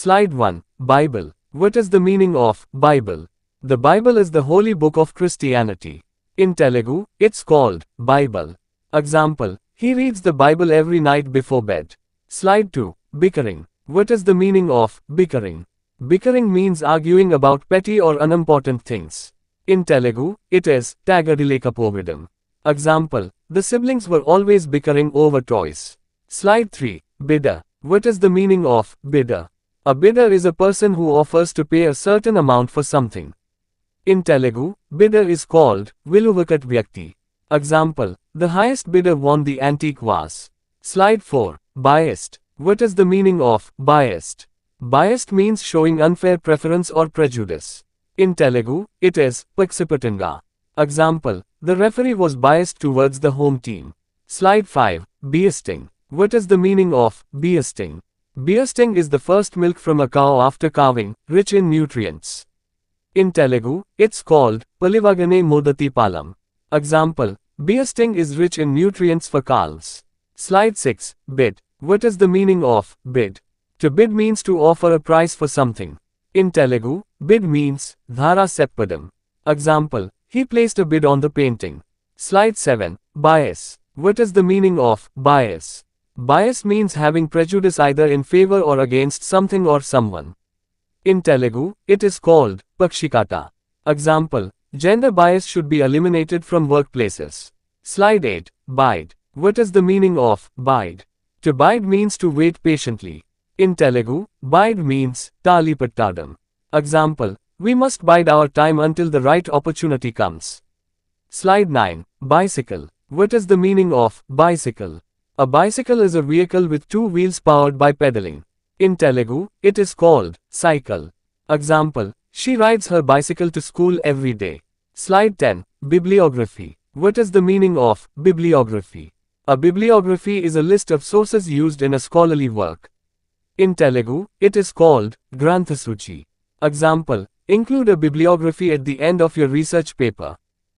Slide 1. Bible. What is the meaning of Bible? The Bible is the holy book of Christianity. In Telugu, it's called Bible. Example, he reads the Bible every night before bed. Slide 2. Bickering. What is the meaning of bickering? Bickering means arguing about petty or unimportant things. In Telugu, it is tagadilekapovidam. Example, the siblings were always bickering over toys. Slide 3. Bidder. What is the meaning of bidder? A bidder is a person who offers to pay a certain amount for something. In Telugu, bidder is called Viluvakat Vyakti. Example, the highest bidder won the antique vase. Slide 4. Biased. What is the meaning of biased? Biased means showing unfair preference or prejudice. In Telugu, it is Paksipatanga. Example, the referee was biased towards the home team. Slide 5. Beasting. What is the meaning of beasting? Beasting is the first milk from a cow after calving, rich in nutrients. In Telugu, it's called Palivagane Modati Palam. Example, beasting is rich in nutrients for calves. Slide 6. Bid. What is the meaning of bid? To bid means to offer a price for something. In Telugu, bid means dhara seppadam. Example, he placed a bid on the painting. Slide 7. Bias. What is the meaning of bias? Bias means having prejudice either in favor or against something or someone. In Telugu, it is called Pakshikata. Example, gender bias should be eliminated from workplaces. Slide 8. Bide. What is the meaning of bide? To bide means to wait patiently. In Telugu, bide means tali pattadam. Example, we must bide our time until the right opportunity comes. Slide 9. Bicycle. What is the meaning of bicycle? A bicycle is a vehicle with two wheels powered by pedaling. In Telugu, it is called cycle. Example, she rides her bicycle to school every day. Slide 10. Bibliography. What is the meaning of bibliography? A bibliography is a list of sources used in a scholarly work. In Telugu, it is called Granthasuchi. Example, include a bibliography at the end of your research paper.